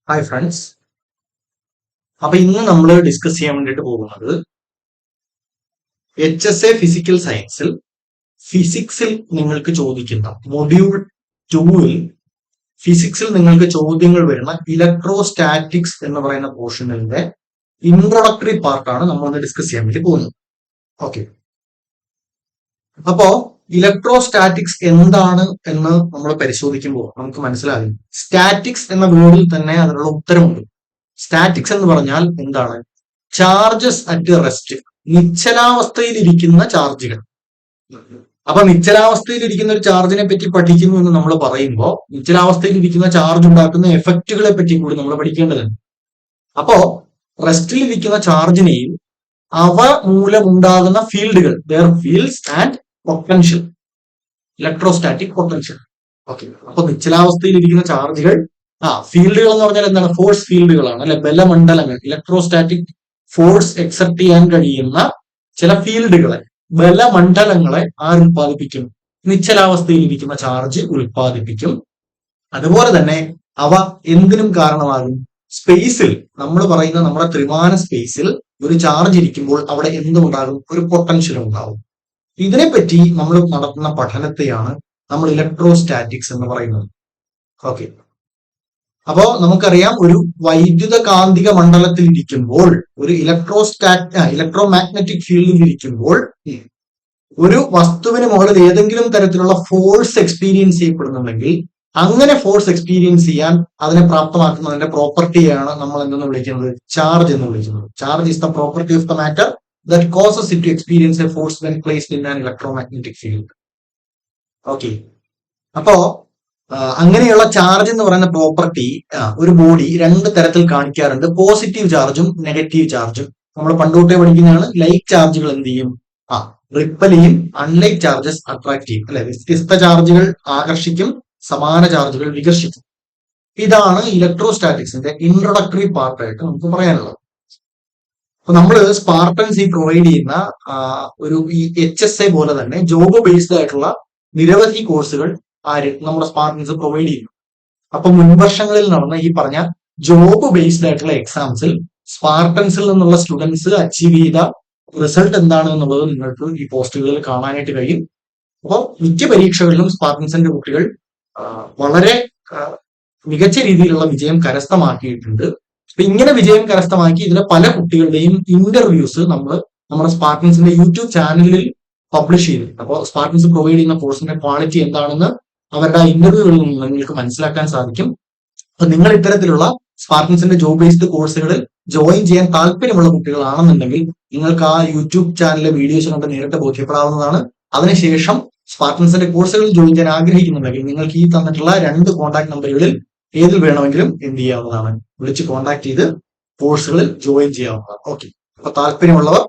Hi friends. അപ്പൊ ഇന്ന് നമ്മൾ ഡിസ്കസ് ചെയ്യാൻ വേണ്ടിയിട്ട് പോകുന്നത് HSA ഫിസിക്കൽ സയൻസിൽ ഫിസിക്സിൽ നിങ്ങൾക്ക് ചോദിക്കുന്ന മൊഡ്യൂൾ 2-ൽ ഫിസിക്സിൽ നിങ്ങൾക്ക് ചോദ്യങ്ങൾ വരുന്ന ഇലക്ട്രോസ്റ്റാറ്റിക്സ് എന്ന് പറയുന്ന പോർഷനിലെ ഇൻട്രൊഡക്ടറി പാർട്ടാണ് നമ്മൾ ഒന്ന് ഡിസ്കസ് ചെയ്യാൻ വേണ്ടി പോകുന്നത്. ഓക്കെ, അപ്പോ ഇലക്ട്രോസ്റ്റാറ്റിക്സ് എന്താണ് എന്ന് നമ്മൾ പരിശോധിക്കുമ്പോൾ നമുക്ക് മനസ്സിലാകും. സ്റ്റാറ്റിക്സ് എന്ന വേർഡിൽ തന്നെ അതിനുള്ള ഉത്തരമുണ്ട്. സ്റ്റാറ്റിക്സ് എന്ന് പറഞ്ഞാൽ എന്താണ്? ചാർജസ് അറ്റ് റെസ്റ്റ്, നിശ്ചലാവസ്ഥയിൽ ഇരിക്കുന്ന ചാർജുകൾ. അപ്പൊ നിശ്ചലാവസ്ഥയിൽ ഇരിക്കുന്ന ഒരു ചാർജിനെ പറ്റി പഠിക്കുന്നു എന്ന് നമ്മൾ പറയുമ്പോൾ നിശ്ചലാവസ്ഥയിൽ ഇരിക്കുന്ന ചാർജ് ഉണ്ടാക്കുന്ന എഫക്റ്റുകളെ പറ്റി കൂടി നമ്മൾ പഠിക്കേണ്ടതുണ്ട്. അപ്പോ റെസ്റ്റിൽ ഇരിക്കുന്ന ചാർജിനെയും അവ മൂലമുണ്ടാകുന്ന ഫീൽഡുകൾ, there fields and potential, electrostatic potential. Okay, അപ്പൊ നിശ്ചലാവസ്ഥയിൽ ഇരിക്കുന്ന ചാർജുകൾ, ഫീൽഡുകൾ എന്ന് പറഞ്ഞാൽ എന്താണ്? ഫോഴ്സ് ഫീൽഡുകളാണ് അല്ലെ, ബലമണ്ഡലങ്ങൾ. ഇലക്ട്രോസ്റ്റാറ്റിക് ഫോഴ്സ് എക്സെർട്ട് ചെയ്യാൻ കഴിയുന്ന ചില ഫീൽഡുകളെ, ബലമണ്ഡലങ്ങളെ ഉൽപ്പാദിപ്പിക്കും? നിശ്ചലാവസ്ഥയിൽ ഇരിക്കുന്ന ചാർജ് ഉൽപ്പാദിപ്പിക്കും. അതുപോലെ തന്നെ അവ എന്തിനും കാരണമാകും? സ്പേസിൽ, നമ്മൾ പറയുന്ന നമ്മുടെ ത്രിമാന സ്പേസിൽ ഒരു ചാർജ് ഇരിക്കുമ്പോൾ അവിടെ എന്തുണ്ടാകും? ഒരു പൊട്ടൻഷ്യൽ ഉണ്ടാകും. ഇതിനെപ്പറ്റി നമ്മൾ നടത്തുന്ന പഠനത്തെയാണ് നമ്മൾ ഇലക്ട്രോസ്റ്റാറ്റിക്സ് എന്ന് പറയുന്നത്. ഓക്കെ, അപ്പോ നമുക്കറിയാം, ഒരു വൈദ്യുത കാന്തിക മണ്ഡലത്തിൽ ഇരിക്കുമ്പോൾ, ഒരു ഇലക്ട്രോ മാഗ്നറ്റിക് ഫീൽഡിൽ ഇരിക്കുമ്പോൾ ഒരു വസ്തുവിന് മുകളിൽ ഏതെങ്കിലും തരത്തിലുള്ള ഫോഴ്സ് എക്സ്പീരിയൻസ് ചെയ്യപ്പെടുന്നുണ്ടെങ്കിൽ അങ്ങനെ ഫോഴ്സ് എക്സ്പീരിയൻസ് ചെയ്യാൻ അതിനെ പ്രാപ്തമാക്കുന്നതിന്റെ പ്രോപ്പർട്ടിയാണ് നമ്മൾ എന്തെന്ന് വിളിക്കുന്നത്? ചാർജ് എന്ന് വിളിക്കുന്നത്. Charge is the property of the matter that causes it to experience a force when placed in an electromagnetic field. Okay, അപ്പോ അങ്ങനെയുള്ള ചാർജ് എന്ന് പറയുന്ന പ്രോപ്പർട്ടി ഒരു ബോഡി രണ്ട് തരത്തിൽ കാണിക്കാറുണ്ട്. പോസിറ്റീവ് ചാർജും നെഗറ്റീവ് ചാർജും. നമ്മൾ പണ്ടോട്ടേ പഠിക്കുന്നതാണ്. ലൈക്ക് ചാർജുകൾ എന്ത് ചെയ്യും? റിപ്പൽ ചെയ്യും. അൺലൈക്ക് ചാർജസ് അട്രാക്ട് ചെയ്യും അല്ലെ. വ്യത്യസ്ത ചാർജുകൾ ആകർഷിക്കും, സമാന ചാർജുകൾ വികർഷിക്കും. ഇതാണ് ഇലക്ട്രോസ്റ്റാറ്റിക്സിന്റെ ഇൻട്രൊഡക്ടറി പാർട്ടായിട്ട് നമുക്ക് പറയാനുള്ളത്. അപ്പൊ നമ്മൾ സ്പാർട്ടൻസ് പ്രൊവൈഡ് ചെയ്യുന്ന ഒരു ഈ HSA പോലെ തന്നെ ജോബ് ബേസ്ഡ് ആയിട്ടുള്ള നിരവധി കോഴ്സുകൾ നമ്മുടെ സ്പാർട്ടൻസ് പ്രൊവൈഡ് ചെയ്യുന്നു. അപ്പൊ മുൻവർഷങ്ങളിൽ നടന്ന ഈ പറഞ്ഞ ജോബ് ബേസ്ഡ് ആയിട്ടുള്ള എക്സാംസിൽ സ്പാർട്ടൻസിൽ നിന്നുള്ള സ്റ്റുഡൻസ് അച്ചീവ് ചെയ്ത റിസൾട്ട് എന്താണ് എന്നുള്ളത് നിങ്ങൾക്ക് ഈ പോസ്റ്റുകളിൽ കാണാനായിട്ട് കഴിയും. അപ്പോൾ മിക്ക പരീക്ഷകളിലും സ്പാർട്ടൻസിന്റെ കുട്ടികൾ വളരെ മികച്ച രീതിയിലുള്ള വിജയം കരസ്ഥമാക്കിയിട്ടുണ്ട്. അപ്പൊ ഇങ്ങനെ വിജയം കരസ്ഥമാക്കി ഇതിലെ പല കുട്ടികളുടെയും ഇന്റർവ്യൂസ് നമ്മൾ നമ്മുടെ സ്പാർട്ടൻസിന്റെ യൂട്യൂബ് ചാനലിൽ പബ്ലിഷ് ചെയ്തിട്ടുണ്ട്. അപ്പോൾ സ്പാർട്ടൻസ് പ്രൊവൈഡ് ചെയ്യുന്ന കോഴ്സിന്റെ ക്വാളിറ്റി എന്താണെന്ന് അവരുടെ ഇന്റർവ്യൂകളിൽ നിന്ന് നിങ്ങൾക്ക് മനസ്സിലാക്കാൻ സാധിക്കും. അപ്പൊ നിങ്ങൾ ഇത്തരത്തിലുള്ള സ്പാർട്ടൻസിന്റെ ജോബ് ബേസ്ഡ് കോഴ്സുകളിൽ ജോയിൻ ചെയ്യാൻ താല്പര്യമുള്ള കുട്ടികളാണെന്നുണ്ടെങ്കിൽ നിങ്ങൾക്ക് ആ യൂട്യൂബ് ചാനലിലെ വീഡിയോസ് കണ്ട് നേരിട്ട് ബോധ്യപ്പെടാവുന്നതാണ്. അതിനുശേഷം സ്പാർട്ടൻസിന്റെ കോഴ്സുകളിൽ ജോയിൻ ചെയ്യാൻ ആഗ്രഹിക്കുന്നുണ്ടെങ്കിൽ നിങ്ങൾക്ക് ഈ തന്നിട്ടുള്ള 2 കോൺടാക്ട് നമ്പറുകളിൽ ഏതിൽ വേണമെങ്കിലും എന്ത് ചെയ്യാവുന്നതാണ്? വിളിച്ച് കോൺടാക്ട് ചെയ്ത് കോഴ്സുകളിൽ ജോയിൻ ചെയ്യാവുന്നതാണ്. ഓക്കെ, അപ്പൊ താല്പര്യമുള്ളവർ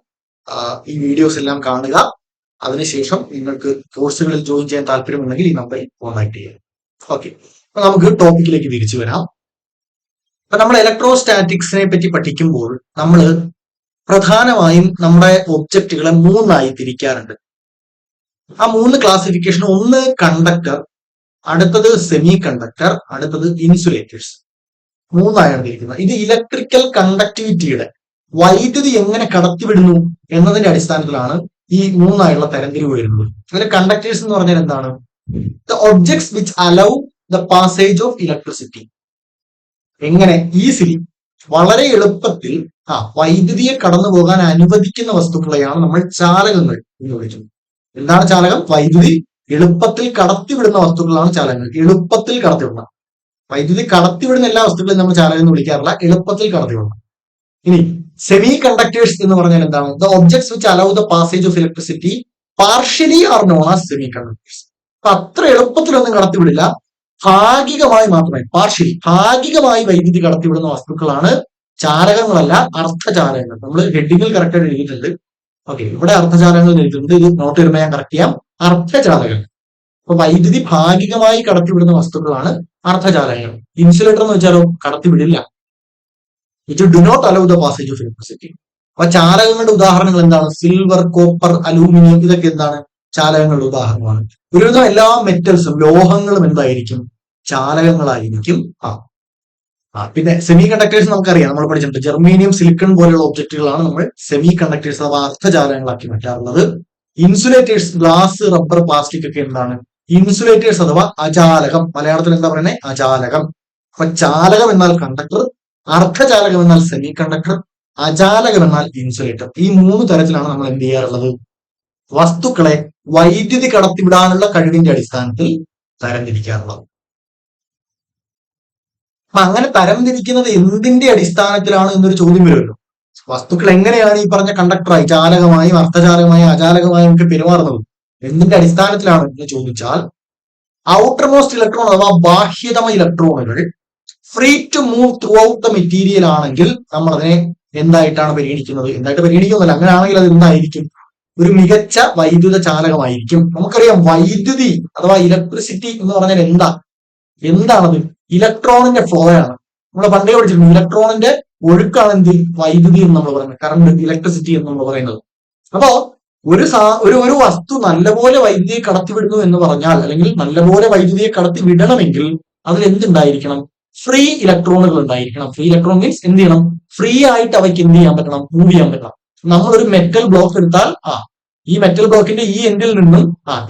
ഈ വീഡിയോസ് എല്ലാം കാണുക. അതിനുശേഷം നിങ്ങൾക്ക് കോഴ്സുകളിൽ ജോയിൻ ചെയ്യാൻ താല്പര്യമുണ്ടെങ്കിൽ ഈ നമ്പറിൽ കോൺടാക്ട് ചെയ്യാം. ഓക്കെ, അപ്പൊ നമുക്ക് ടോപ്പിക്കിലേക്ക് തിരിച്ചു വരാം. അപ്പൊ നമ്മൾ ഇലക്ട്രോസ്റ്റാറ്റിക്സിനെ പറ്റി പഠിക്കുമ്പോൾ നമ്മൾ പ്രധാനമായും നമ്മുടെ ഒബ്ജക്റ്റുകളെ 3 തിരിക്കാറുണ്ട്. ആ 3 ക്ലാസിഫിക്കേഷൻ: ഒന്ന് കണ്ടക്ടർ, അടുത്തത് സെമി കണ്ടക്ടർ, അടുത്തത് ഇൻസുലേറ്റേഴ്സ്. 3 തിരിക്കുന്നത്. ഇത് ഇലക്ട്രിക്കൽ കണ്ടക്ടിവിറ്റിയുടെ, വൈദ്യുതി എങ്ങനെ കടത്തിവിടുന്നു എന്നതിന്റെ അടിസ്ഥാനത്തിലാണ് ഈ 3 തരംതിരിവ് വരുന്നത്. അതിൽ കണ്ടക്ടേഴ്സ് എന്ന് പറഞ്ഞാൽ എന്താണ്? The objects which allow the passage of electricity. എങ്ങനെ ഈസിലി, വളരെ എളുപ്പത്തിൽ വൈദ്യുതിയെ കടന്നു പോകാൻ അനുവദിക്കുന്ന വസ്തുക്കളെയാണ് നമ്മൾ ചാലകങ്ങൾ എന്ന് വിളിക്കുന്നത്. എന്താണ് ചാലകം? വൈദ്യുതി എളുപ്പത്തിൽ കടത്തിവിടുന്ന വസ്തുക്കളാണ് ചാലകങ്ങൾ. എളുപ്പത്തിൽ കടത്തിവിടണം. വൈദ്യുതി കടത്തിവിടുന്ന എല്ലാ വസ്തുക്കളെയും നമ്മൾ ചാലകം എന്ന് വിളിക്കാറില്ല, എളുപ്പത്തിൽ കടത്തിവിടണം. ഇനി സെമി കണ്ടക്ടേഴ്സ് എന്ന് പറഞ്ഞാൽ എന്താണ്? The objects which allow the passage of electricity partially are known as semiconductors. അപ്പൊ അത്ര എളുപ്പത്തിലൊന്നും കടത്തിവിടില്ല, ഭാഗികമായി മാത്രമേ, ഭാഗികമായി വൈദ്യുതി കടത്തിവിടുന്ന വസ്തുക്കളാണ് ചാലകങ്ങളല്ല, അർദ്ധചാലകങ്ങൾ. നമ്മൾ ഹെഡിങ്ങിൽ കറക്റ്റായിട്ട് എഴുതിയിട്ടുണ്ട്. ഓക്കെ, ഇവിടെ അർദ്ധചാലകങ്ങൾ എഴുതിയിട്ടുണ്ട്. ഇത് നോട്ട് വരുമ്പോൾ ഞാൻ കറക്റ്റ് ചെയ്യാം. അർദ്ധചാലകങ്ങൾ. അപ്പൊ വൈദ്യുതി ഭാഗികമായി കടത്തിവിടുന്ന വസ്തുക്കളാണ് അർദ്ധചാലകങ്ങൾ. ഇൻസുലേറ്റർ എന്ന് വെച്ചാലോ കടത്തിവിടില്ല. It do not allow the passage of electricity. അപ്പൊ ചാലകങ്ങളുടെ ഉദാഹരണങ്ങൾ എന്താണ്? സിൽവർ, കോപ്പർ, അലൂമിനിയം, ഇതൊക്കെ എന്താണ്? ചാലകങ്ങളുടെ ഉദാഹരണമാണ്. ഒരുവിധം എല്ലാ മെറ്റൽസും, ലോഹങ്ങളും എന്തായിരിക്കും? ചാലകങ്ങളായിരിക്കും. പിന്നെ സെമി കണ്ടക്ടേഴ്സ് നമുക്കറിയാം, നമ്മൾ പഠിച്ചിട്ടുണ്ട്. ജെർമേനിയം, സിലിക്കൺ പോലെയുള്ള ഒബ്ജക്റ്റുകളാണ് നമ്മൾ സെമി കണ്ടക്ടേഴ്സ് അഥവാ അർദ്ധചാലകങ്ങളാക്കി മാറ്റാറുള്ളത്. ഇൻസുലേറ്റേഴ്സ്, ഗ്ലാസ്, റബ്ബർ, പ്ലാസ്റ്റിക് ഒക്കെ എന്താണ്? ഇൻസുലേറ്റേഴ്സ് അഥവാ അചാലകം. മലയാളത്തിൽ എന്താ പറയുന്നത്? അചാലകം. അപ്പൊ ചാലകം എന്നാൽ കണ്ടക്ടർ, അർദ്ധചാലകം എന്നാൽ സെമി കണ്ടക്ടർ, അചാലകം എന്നാൽ ഇൻസുലേറ്റർ. ഈ 3 തരത്തിലാണ് നമ്മൾ എന്ത് ചെയ്യാറുള്ളത്? വസ്തുക്കളെ വൈദ്യുതി കടത്തിവിടാനുള്ള കഴിവിന്റെ അടിസ്ഥാനത്തിൽ തരംതിരിക്കാറുള്ളത്. അപ്പൊ അങ്ങനെ തരംതിരിക്കുന്നത് എന്തിന്റെ അടിസ്ഥാനത്തിലാണ് എന്നൊരു ചോദ്യം വരുമല്ലോ. വസ്തുക്കൾ എങ്ങനെയാണ് ഈ പറഞ്ഞ കണ്ടക്ടറായി, ചാലകമായും അർദ്ധചാലകമായും അചാലകമായും ഒക്കെ പെരുമാറുന്നത്? എന്തിന്റെ അടിസ്ഥാനത്തിലാണ് എന്ന് ചോദിച്ചാൽ, ഔട്ടർ മോസ്റ്റ് ഇലക്ട്രോൺ അഥവാ ബാഹ്യതമ ഇലക്ട്രോണുകൾ free to move throughout the material ആണെങ്കിൽ നമ്മൾ അതിനെ എന്തായിട്ടാണ് പരിഗണിക്കുന്നത്? എന്തായിട്ട് പരിഗണിക്കുന്നില്ല. അങ്ങനെയാണെങ്കിൽ അത് എന്തായിരിക്കും? ഒരു മികച്ച വൈദ്യുത ചാലകമായിരിക്കും. നമുക്കറിയാം, വൈദ്യുതി അഥവാ ഇലക്ട്രിസിറ്റി എന്ന് പറഞ്ഞാൽ എന്താണത്? ഇലക്ട്രോണിന്റെ ഫ്ലോ ആണ്. നമ്മൾ പണ്ടേ പഠിച്ചിട്ടുണ്ട്, ഇലക്ട്രോണിന്റെ ഒഴുക്കാണ് എന്ത്? വൈദ്യുതി എന്ന് നമ്മൾ പറയുന്നത്, കറണ്ട്, ഇലക്ട്രിസിറ്റി എന്ന് നമ്മൾ പറയുന്നത്. അപ്പോ ഒരു വസ്തു നല്ലപോലെ വൈദ്യുതിയെ കടത്തിവിടുന്നു എന്ന് പറഞ്ഞാൽ, അല്ലെങ്കിൽ നല്ലപോലെ വൈദ്യുതിയെ കടത്തി വിടണമെങ്കിൽ അതിൽ എന്തുണ്ടായിരിക്കണം? ഫ്രീ ഇലക്ട്രോണുകൾ ഉണ്ടായിരിക്കണം. ഫ്രീ ഇലക്ട്രോൺ മീൻസ് എന്ത് ചെയ്യണം? ഫ്രീ ആയിട്ട് അവയ്ക്ക് എന്ത് ചെയ്യാൻ പറ്റണം? മൂവ് ചെയ്യാൻ പറ്റണം. നമ്മളൊരു മെറ്റൽ ബ്ലോക്ക് എടുത്താൽ ഈ മെറ്റൽ ബ്ലോക്കിന്റെ ഈ എൻഡിൽ നിന്നും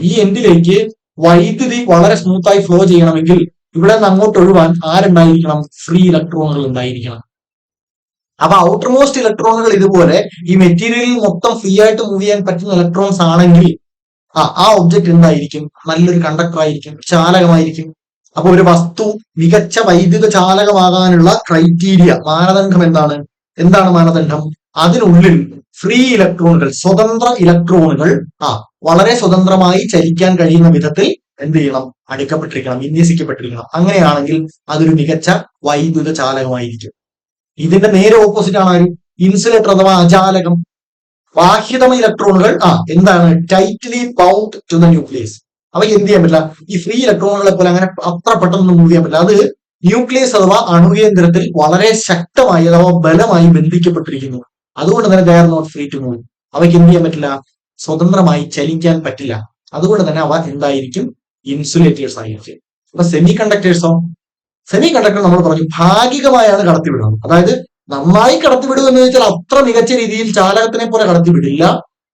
ഈ എൻഡിലേക്ക് വൈദ്യുതി വളരെ സ്മൂത്തായി ഫ്ലോ ചെയ്യണമെങ്കിൽ ഇവിടെ നിന്ന് അങ്ങോട്ട് ഒഴുവാൻ ആരുണ്ടായിരിക്കണം? ഫ്രീ ഇലക്ട്രോണുകൾ ഉണ്ടായിരിക്കണം. അപ്പൊ ഔട്ടർ മോസ്റ്റ് ഇലക്ട്രോണുകൾ ഇതുപോലെ ഈ മെറ്റീരിയലിൽ മൊത്തം ഫ്രീ ആയിട്ട് മൂവ് ചെയ്യാൻ പറ്റുന്ന ഇലക്ട്രോൺസ് ആണെങ്കിൽ ആ ഒബ്ജക്ട് എന്തായിരിക്കും? നല്ലൊരു കണ്ടക്ടർ ആയിരിക്കും, ചാലകമായിരിക്കും. അപ്പൊ ഒരു വസ്തു മികച്ച വൈദ്യുത ചാലകമാകാനുള്ള ക്രൈറ്റീരിയ, മാനദണ്ഡം എന്താണ് മാനദണ്ഡം? അതിനുള്ളിൽ ഫ്രീ ഇലക്ട്രോണുകൾ, സ്വതന്ത്ര ഇലക്ട്രോണുകൾ വളരെ സ്വതന്ത്രമായി ചലിക്കാൻ കഴിയുന്ന വിധത്തിൽ എന്ത് ചെയ്യണം? അടുക്കപ്പെട്ടിരിക്കണം, വിന്യസിക്കപ്പെട്ടിരിക്കണം. അങ്ങനെയാണെങ്കിൽ അതൊരു മികച്ച വൈദ്യുത ചാലകമായിരിക്കും. ഇതിന്റെ നേരെ ഓപ്പോസിറ്റ് ആണ് ആര്? ഇൻസുലേറ്റർ അഥവാ അചാലകം. ബാഹ്യതമ ഇലക്ട്രോണുകൾ എന്താണ്? Tightly bound to the nucleus. അവയ്ക്ക് എന്ത് ചെയ്യാൻ പറ്റില്ല? ഈ ഫ്രീ ഇലക്ട്രോണുകളെ പോലെ അങ്ങനെ അത്ര പെട്ടെന്ന് മൂവ് ചെയ്യാൻ പറ്റില്ല. അത് ന്യൂക്ലിയസ് അഥവാ അണുകേന്ദ്രത്തിൽ വളരെ ശക്തമായി അഥവാ ബലമായി ബന്ധിക്കപ്പെട്ടിരിക്കുന്നു. അതുകൊണ്ട് തന്നെ they are not free to move. അവയ്ക്ക് എന്ത് ചെയ്യാൻ പറ്റില്ല? സ്വതന്ത്രമായി ചലിക്കാൻ പറ്റില്ല. അതുകൊണ്ട് തന്നെ അവ എന്തായിരിക്കും? ഇൻസുലേറ്റേഴ്സ് ആയിരിക്കും. അപ്പൊ സെമി കണ്ടക്ടേഴ്സോ? സെമി കണ്ടക്ടർ നമ്മൾ പറഞ്ഞു ഭാഗികമായാണ് കടത്തിവിടുന്നത്. അതായത് നന്നായി കടത്തിവിടുക എന്ന് ചോദിച്ചാൽ അത്ര മികച്ച രീതിയിൽ ചാലകത്തിനെ പോലെ കടത്തിവിടില്ല.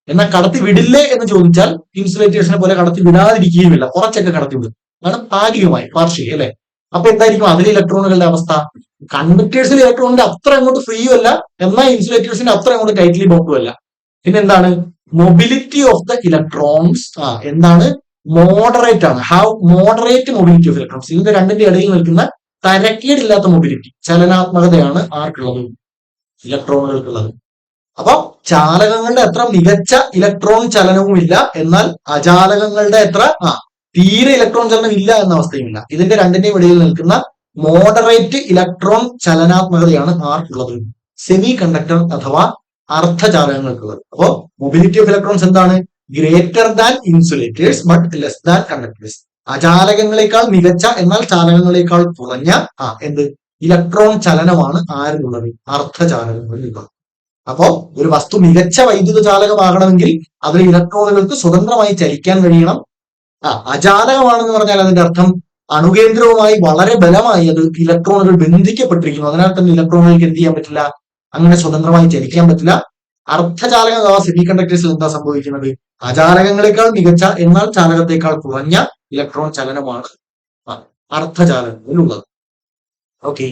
എന്നാൽ കടത്തിവിടില്ലേ എന്ന് ചോദിച്ചാൽ ഇൻസുലേറ്റേഴ്സിനെ പോലെ കടത്തി വിടാതിരിക്കുകയുമില്ല, കുറച്ചൊക്കെ കടത്തിവിടും. അതാണ് ഭാഗികമായി, പാർഷ്യലി അല്ലെ. അപ്പൊ എന്തായിരിക്കും അതിലെ ഇലക്ട്രോണുകളുടെ അവസ്ഥ? കണ്ടക്ടേഴ്സിലെ ഇലക്ട്രോണിന്റെ അത്ര അങ്ങോട്ട് ഫ്രീയും അല്ല, എന്നാൽ ഇൻസുലേറ്റേഴ്സിന്റെ അത്ര അങ്ങോട്ട് ടൈറ്റ്ലി ബൗണ്ടും അല്ല. പിന്നെ എന്താണ്? മൊബിലിറ്റി ഓഫ് ദ ഇലക്ട്രോൺസ് എന്താണ്? മോഡറേറ്റ് ആണ്. Have moderate mobility of electrons. ഇതിന്റെ രണ്ടിന്റെ ഇടയിൽ നിൽക്കുന്ന തരക്കേടില്ലാത്ത മൊബിലിറ്റി, ചലനാത്മകതയാണ് ആർക്കുള്ളത്? ഇലക്ട്രോണുകൾക്കുള്ളത്. അപ്പൊ ചാലകങ്ങളുടെ അത്ര മികച്ച ഇലക്ട്രോൺ ചലനവും ഇല്ല, എന്നാൽ അചാലകങ്ങളുടെ അത്ര തീരെ ഇലക്ട്രോൺ ചലനം ഇല്ല എന്ന അവസ്ഥയുമില്ല. ഇതിന്റെ രണ്ടിന്റെയും ഇടയിൽ നിൽക്കുന്ന മോഡറേറ്റ് ഇലക്ട്രോൺ ചലനാത്മകതയാണ് ആർക്കുള്ളത്? സെമി കണ്ടക്ടർ അഥവാ അർദ്ധചാലകങ്ങൾക്കുള്ളത്. അപ്പോ മൊബിലിറ്റി ഓഫ് ഇലക്ട്രോൺസ് എന്താണ്? Greater than insulators but less than conductors. അചാലകങ്ങളെക്കാൾ മികച്ച എന്നാൽ ചാലകങ്ങളെക്കാൾ കുറഞ്ഞ ഇലക്ട്രോൺ ചലനമാണ് ആരിലുള്ളത്? അർദ്ധചാലകങ്ങളിലുള്ളത്. അപ്പോ ഒരു വസ്തു മികച്ച വൈദ്യുത ചാലകമാകണമെങ്കിൽ അതിൽ ഇലക്ട്രോണുകൾക്ക് സ്വതന്ത്രമായി ചലിക്കാൻ കഴിയണം. അചാലകമാണെന്ന് പറഞ്ഞാൽ അതിന്റെ അർത്ഥം അണുകേന്ദ്രവുമായി വളരെ ബലമായി അത് ഇലക്ട്രോണുകൾ ബന്ധിക്കപ്പെട്ടിരിക്കുന്നു. അതിനാൽ തന്നെ ഇലക്ട്രോണുകൾക്ക് എന്ത് ചെയ്യാൻ പറ്റില്ല? അങ്ങനെ സ്വതന്ത്രമായി ചലിക്കാൻ പറ്റില്ല. അർദ്ധചാലകം അഥവാ സെമി കണ്ടക്ടേഴ്സിൽ എന്താ സംഭവിക്കുന്നത്? അചാലകങ്ങളെക്കാൾ മികച്ച എന്നാൽ ചാലകത്തെക്കാൾ കുറഞ്ഞ ഇലക്ട്രോൺ ചലനമാണ് അർദ്ധചാലകങ്ങളിലുള്ളത്. ഓക്കെ,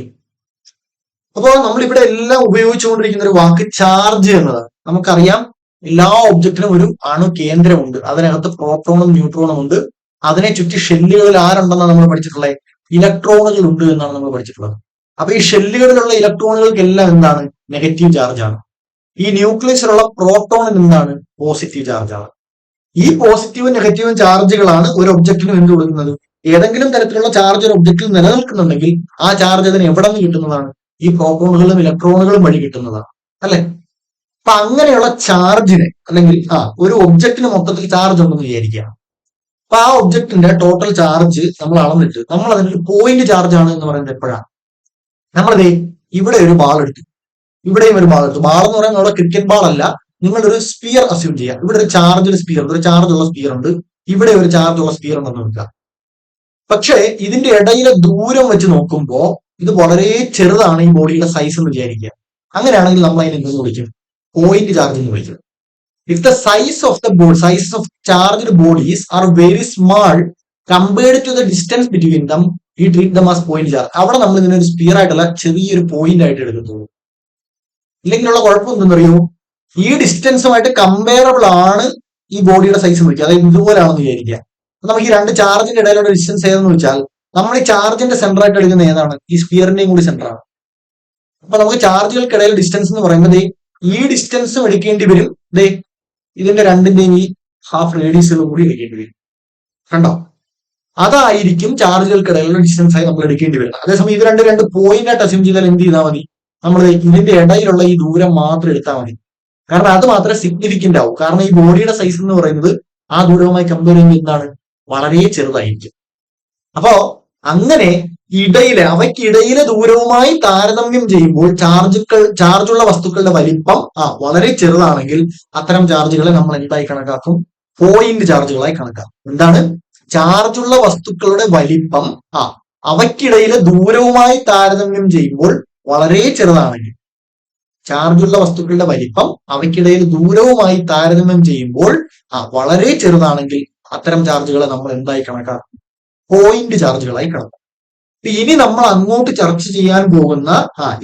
അപ്പോ നമ്മളിവിടെ എല്ലാം ഉപയോഗിച്ചുകൊണ്ടിരിക്കുന്ന ഒരു വാക്ക് ചാർജ് എന്നതാണ്. നമുക്കറിയാം, എല്ലാ ഒബ്ജക്റ്റിനും ഒരു അണു കേന്ദ്രമുണ്ട്, അതിനകത്ത് പ്രോട്ടോണും ന്യൂട്രോണും ഉണ്ട്. അതിനെ ചുറ്റി ഷെല്ലുകളിൽ ആരുണ്ടെന്നാണ് നമ്മൾ പഠിച്ചിട്ടുള്ളത്? ഇലക്ട്രോണുകൾ ഉണ്ട് എന്നാണ് നമ്മൾ പഠിച്ചിട്ടുള്ളത്. അപ്പൊ ഈ ഷെല്ലുകളിലുള്ള ഇലക്ട്രോണുകൾക്കെല്ലാം എന്താണ്? നെഗറ്റീവ് ചാർജ് ആണ്. ഈ ന്യൂക്ലിയസിലുള്ള പ്രോട്ടോണിന് എന്താണ്? പോസിറ്റീവ് ചാർജ് ആണ്. ഈ പോസിറ്റീവും നെഗറ്റീവും ചാർജുകളാണ് ഒരു ഒബ്ജക്റ്റിനും എന്ത് കൊടുക്കുന്നത്? ഏതെങ്കിലും തരത്തിലുള്ള ചാർജ് ഒരു ഒബ്ജക്റ്റിൽ നിലനിൽക്കുന്നുണ്ടെങ്കിൽ ആ ചാർജ് അതിന് എവിടെ നിന്ന് കിട്ടുന്നതാണ്? ഈ പ്രോട്ടോണുകളും ഇലക്ട്രോണുകളും വഴി കിട്ടുന്നതാണ്, അല്ലെ? അപ്പൊ അങ്ങനെയുള്ള ചാർജിനെ, അല്ലെങ്കിൽ ഒരു ഒബ്ജക്റ്റിന് മൊത്തത്തിൽ ചാർജ് ഉണ്ടെന്ന് വിചാരിക്കുക. അപ്പൊ ആ ഒബ്ജക്റ്റിന്റെ ടോട്ടൽ ചാർജ് നമ്മൾ അളന്നിട്ട് നമ്മൾ അതിനൊരു പോയിന്റ് ചാർജ് ആണ് എന്ന് പറയുന്നത് എപ്പോഴാണ്? നമ്മളതേ ഇവിടെ ഒരു ബാൾ എടുത്തു, ഇവിടെയും ഒരു ബാൾ എടുത്തു. ബാൾ എന്ന് പറയുന്നത് അവിടെ ക്രിക്കറ്റ് ബാൾ അല്ല. നിങ്ങളൊരു സ്പിയർ അസ്യൂം ചെയ്യുക. ഇവിടെ ഒരു ചാർജ് സ്പിയർ, ഒരു ചാർജ് ഉള്ള സ്പിയർ ഉണ്ട്, ഇവിടെ ഒരു ചാർജ് ഉള്ള സ്പിയർ ഉണ്ടെന്ന് നോക്കുക. പക്ഷേ ഇതിന്റെ ഇടയിലെ ദൂരം വെച്ച് നോക്കുമ്പോൾ ഇത് വളരെ ചെറുതാണ് ഈ ബോഡിയുടെ സൈസ് എന്ന് വിചാരിക്കുക. അങ്ങനെയാണെങ്കിൽ നമ്മൾ അതിനെ എന്തെന്ന് വിളിക്കും? പോയിന്റ് ചാർജ് എന്ന് വിളിക്കും. If the size of charged bodies are very small compared to the distance between them, we treat them as point charge. അവിടെ നമ്മൾ ഇതിനെ ഒരു സ്പിയർ ആയിട്ടുള്ള ചെറിയൊരു പോയിന്റ് ആയിട്ട് എടുക്കത്തുള്ളൂ. ഇല്ലെങ്കിലുള്ള കുഴപ്പം എന്തെന്നറിയോ? ഈ ഡിസ്റ്റൻസുമായിട്ട് കമ്പയറബിൾ ആണ് ഈ ബോഡിയുടെ സൈസ് എന്ന് വെക്കുക. അതായത് ഇതുപോലാണെന്ന് വിചാരിക്കുക. നമുക്ക് ഈ രണ്ട് ചാർജിന്റെ ഇടയിലുള്ള ഡിസ്റ്റൻസ് ഏതെന്ന് വെച്ചാൽ നമ്മൾ ഈ ചാർജിന്റെ സെന്റർ ആയിട്ട് എടുക്കുന്ന ഏതാണ്? ഈ സ്പിയറിന്റെയും കൂടി സെന്റർ ആണ്. അപ്പൊ നമുക്ക് ചാർജുകൾക്കിടയിൽ ഡിസ്റ്റൻസ് എന്ന് പറയുമ്പോൾ ഈ ഡിസ്റ്റൻസും എടുക്കേണ്ടി വരും, ഇതിന്റെ രണ്ടിന്റെയും ഈ ഹാഫ് റേഡിയസുകളും കൂടി എടുക്കേണ്ടി വരും. കണ്ടോ? അതായിരിക്കും ചാർജുകൾക്കിടയിലുള്ള ഡിസ്റ്റൻസ് ആയി നമ്മൾ എടുക്കേണ്ടി വരുന്നത്. അതേസമയം ഇത് രണ്ട് പോയിന്റ് ആയിട്ട് അസ്യൂം ചെയ്താൽ എന്ത് ചെയ്താൽ മതി? നമ്മൾ ഇതിന്റെ ഇടയിലുള്ള ഈ ദൂരം മാത്രം എടുത്താൽ മതി. കാരണം അത് മാത്രമേ സിഗ്നിഫിക്കന്റ് ആവും. കാരണം ഈ ബോഡിയുടെ സൈസ് എന്ന് പറയുന്നത് ആ ദൂരവുമായി കമ്പയർ ചെയ്യുമ്പോൾ എന്താണ്? വളരെ ചെറുതായിരിക്കും. അപ്പോ അങ്ങനെ അവയ്ക്കിടയിലെ ദൂരവുമായി താരതമ്യം ചെയ്യുമ്പോൾ ചാർജുള്ള വസ്തുക്കളുടെ വലിപ്പം വളരെ ചെറുതാണെങ്കിൽ അത്തരം ചാർജുകളെ നമ്മൾ എന്തായി കണക്കാക്കും? പോയിന്റ് ചാർജുകളായി കണക്കാക്കും. എന്താണ്? ചാർജുള്ള വസ്തുക്കളുടെ വലിപ്പം അവയ്ക്കിടയിലെ ദൂരവുമായി താരതമ്യം ചെയ്യുമ്പോൾ വളരെ ചെറുതാണെങ്കിൽ, ചാർജുള്ള വസ്തുക്കളുടെ വലിപ്പം അവയ്ക്കിടയിൽ ദൂരവുമായി താരതമ്യം ചെയ്യുമ്പോൾ വളരെ ചെറുതാണെങ്കിൽ അത്തരം ചാർജുകളെ നമ്മൾ എന്തായി കണക്കാക്കും? പോയിന്റ് ചാർജുകളായി കണക്കാക്കും. ഇനി നമ്മൾ അങ്ങോട്ട് ചർച്ച ചെയ്യാൻ പോകുന്ന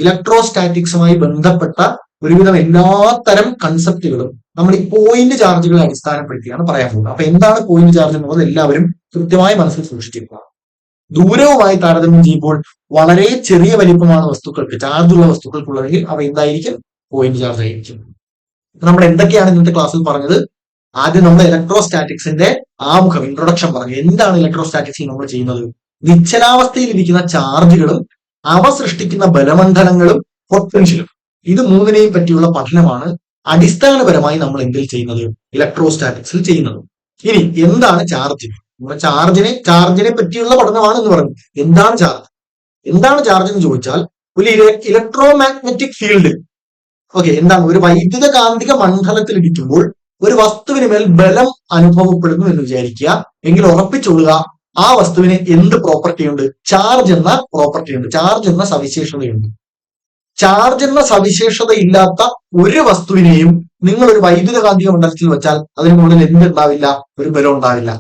ഇലക്ട്രോസ്റ്റാറ്റിക്സുമായി ബന്ധപ്പെട്ട ഒരുവിധം എല്ലാത്തരം കൺസെപ്റ്റുകളും നമ്മൾ ഈ പോയിന്റ് ചാർജുകളെ അടിസ്ഥാനപ്പെടുത്തിയാണ് പറയാൻ പോകുന്നത്. അപ്പൊ എന്താണ് പോയിന്റ് ചാർജ് എന്നുള്ളത് എല്ലാവരും കൃത്യമായി മനസ്സിൽ സൂക്ഷിച്ചിരിക്കുക. ദൂരവുമായി താരതമ്യം ചെയ്യുമ്പോൾ വളരെ ചെറിയ വലിപ്പമാണ് വസ്തുക്കൾക്ക്, ചാർജുള്ള വസ്തുക്കൾക്കുള്ളതെങ്കിൽ അവ എന്തായിരിക്കും? പോയിന്റ് ചാർജ് ആയിരിക്കും. നമ്മൾ എന്തൊക്കെയാണ് ഇന്നത്തെ ക്ലാസ്സിൽ പറഞ്ഞത്? ആദ്യം നമ്മൾ ഇലക്ട്രോസ്റ്റാറ്റിക്സിന്റെ ആമുഖം, ഇൻട്രൊഡക്ഷൻ പറഞ്ഞു. എന്താണ് ഇലക്ട്രോസ്റ്റാറ്റിക്സിൽ നമ്മൾ ചെയ്യുന്നത്? നിശ്ചലാവസ്ഥയിൽ ഇരിക്കുന്ന ചാർജുകളും അവ സൃഷ്ടിക്കുന്ന ബലമണ്ഡലങ്ങളും പൊട്ടൻഷ്യലും, ഇത് മൂന്നിനെയും പറ്റിയുള്ള പഠനമാണ് അടിസ്ഥാനപരമായി നമ്മൾ എന്തിൽ ചെയ്യുന്നത്? ഇലക്ട്രോസ്റ്റാറ്റിക്സിൽ ചെയ്യുന്നത്. ഇനി എന്താണ് ചാർജ്? ചാർജിനെ പറ്റിയുള്ള പഠനമാണ് എന്ന് പറഞ്ഞു. എന്താണ് ചാർജ്? എന്താണ് ചാർജ് എന്ന് ചോദിച്ചാൽ ഒരു ഇലക്ട്രോമാഗ്നറ്റിക് ഫീൽഡ്, എന്താണ്? ഒരു വൈദ്യുത കാന്തിക മണ്ഡലത്തിൽ ഇരിക്കുമ്പോൾ ഒരു വസ്തുവിന് മേൽ ബലം അനുഭവപ്പെടുന്നു എന്ന് വിചാരിക്കുക. എങ്കിൽ ഉറപ്പിച്ചുകൊള്ളുക, ആ വസ്തുവിന് എന്ത് പ്രോപ്പർട്ടി ഉണ്ട്? ചാർജ് എന്ന പ്രോപ്പർട്ടി ഉണ്ട്, ചാർജ് എന്ന സവിശേഷതയുണ്ട്. ചാർജ് എന്ന സവിശേഷത ഇല്ലാത്ത ഒരു വസ്തുവിനെയും നിങ്ങൾ ഒരു വൈദ്യുത കാന്തിക മണ്ഡലത്തിൽ വെച്ചാൽ അതിന് മുകളിൽ എന്തുണ്ടാവില്ല? ഒരു ബലം ഉണ്ടാവില്ല.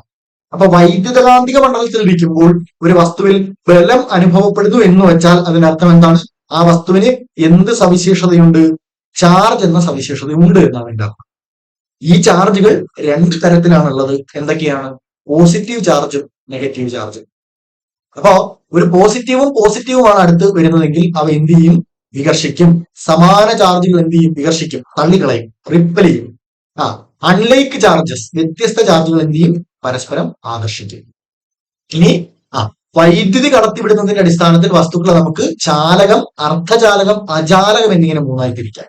അപ്പൊ വൈദ്യുത കാന്തിക മണ്ഡലത്തിൽ ഇരിക്കുമ്പോൾ ഒരു വസ്തുവിൽ ബലം അനുഭവപ്പെടുന്നു എന്ന് വെച്ചാൽ അതിനർത്ഥം എന്താണ്? ആ വസ്തുവിന് എന്ത് സവിശേഷതയുണ്ട്? ചാർജ് എന്ന സവിശേഷതയുണ്ട് എന്നാണ് എന്റെ അർത്ഥം. ഈ ചാർജുകൾ രണ്ട് തരത്തിലാണുള്ളത്. എന്തൊക്കെയാണ്? പോസിറ്റീവ് ചാർജും നെഗറ്റീവ് ചാർജും. അപ്പോ ഒരു പോസിറ്റീവുമാണ് അടുത്ത് വരുന്നതെങ്കിൽ അവ എന്ത് ചെയ്യും? വികർഷിക്കും. സമാന ചാർജുകൾ എന്ത് ചെയ്യും? വികർഷിക്കും, തള്ളിക്കളയും, റിപ്പൽ ചെയ്യും. അൺലൈക്ക് ചാർജസ്, വ്യത്യസ്ത ചാർജുകൾ എന്ത് ചെയ്യും? പരസ്പരം ആകർഷിക്കും. ഇനി വൈദ്യുതി കടത്തിവിടുന്നതിന്റെ അടിസ്ഥാനത്തിൽ വസ്തുക്കളെ നമുക്ക് ചാലകം, അർദ്ധചാലകം, അചാലകം എന്നിങ്ങനെ മൂന്നായി തിരിക്കാം.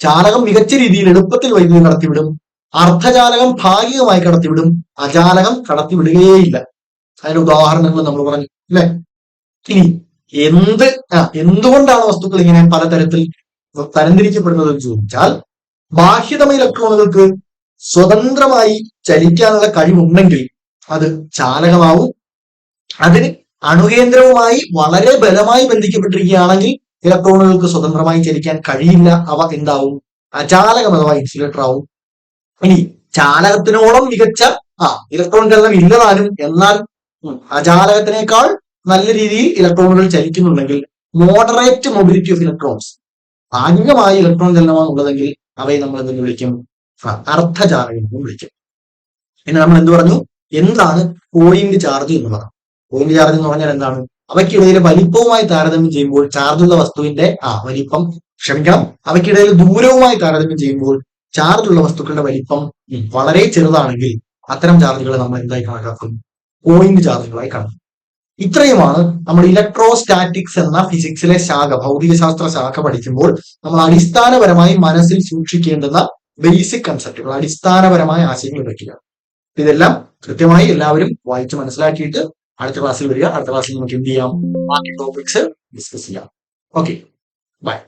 ചാലകം മികച്ച രീതിയിൽ എളുപ്പത്തിൽ വൈദ്യുതി കടത്തിവിടും. അർദ്ധചാലകം ഭാഗികമായി കടത്തിവിടും. അചാലകം കടത്തിവിടുകയേയില്ല. അതിന്റെ ഉദാഹരണങ്ങൾ നമ്മൾ പറഞ്ഞു അല്ലെ? ഇനി എന്തുകൊണ്ടാണ് വസ്തുക്കൾ ഇങ്ങനെ പലതരത്തിൽ തരംതിരിക്കപ്പെടുന്നത് എന്ന് ചോദിച്ചാൽ, ബാഹ്യതമ ഇലക്ട്രോണുകൾക്ക് സ്വതന്ത്രമായി ചലിക്കാനുള്ള കഴിവുണ്ടെങ്കിൽ അത് ചാലകമാവും. അതിന് അണുകേന്ദ്രവുമായി വളരെ ബലമായി ബന്ധിക്കപ്പെട്ടിരിക്കുകയാണെങ്കിൽ ഇലക്ട്രോണുകൾക്ക് സ്വതന്ത്രമായി ചലിക്കാൻ കഴിയില്ല. അവ എന്താവും? അചാലകം അഥവാ ഇൻസുലേറ്റർ ആവും. ഇനി ചാലകത്തിനോളം മികച്ച ഇലക്ട്രോൺ ചലനം ഇല്ലതാനും, എന്നാൽ അചാലകത്തിനേക്കാൾ നല്ല രീതിയിൽ ഇലക്ട്രോണുകൾ ചലിക്കുന്നുണ്ടെങ്കിൽ മോഡറേറ്റ് മൊബിലിറ്റി ഓഫ് ഇലക്ട്രോൺസ്, ഭാഗികമായ ഇലക്ട്രോൺ ചലനമാണ് ഉള്ളതെങ്കിൽ അവയെ നമ്മൾ എന്തെന്ന് വിളിക്കും? അർദ്ധചാലകം എന്ന് വിളിക്കും. പിന്നെ നമ്മൾ എന്ത് പറഞ്ഞു? എന്താണ് പോയിന്റ് ചാർജ് എന്ന് പറഞ്ഞു? പോയിന്റ് ചാർജ് എന്ന് പറഞ്ഞാൽ എന്താണ്? അവയ്ക്കിടയിലെ വലിപ്പവുമായി താരതമ്യം ചെയ്യുമ്പോൾ ചാർജുള്ള വസ്തുവിന്റെ അവയ്ക്കിടയിൽ ദൂരവുമായി താരതമ്യം ചെയ്യുമ്പോൾ ചാർജുള്ള വസ്തുക്കളുടെ വലിപ്പം വളരെ ചെറുതാണെങ്കിൽ അത്തരം ചാർജുകളെ നമ്മൾ എന്തായി കണക്കാക്കും? പോയിന്റ് ചാർജുകളായി കണക്കാക്കും. ഇത്രയുമാണ് നമ്മൾ ഇലക്ട്രോസ്റ്റാറ്റിക്സ് എന്ന ഫിസിക്സിലെ ശാഖ, ഭൗതികശാസ്ത്ര ശാഖ പഠിക്കുമ്പോൾ നമ്മൾ അടിസ്ഥാനപരമായി മനസ്സിൽ സൂക്ഷിക്കേണ്ടുന്ന ബേസിക് കൺസെപ്റ്റുകൾ, അടിസ്ഥാനപരമായ ആശയങ്ങൾ വയ്ക്കുക. ഇതെല്ലാം കൃത്യമായി എല്ലാവരും വായിച്ച് മനസ്സിലാക്കിയിട്ട് അടുത്ത ക്ലാസ്സിൽ വരിക. അടുത്ത ക്ലാസ്സിൽ നമുക്ക് എന്ത് ചെയ്യാം? ബാക്കി ടോപ്പിക്സ് ഡിസ്കസ് ചെയ്യാം. Okay, by.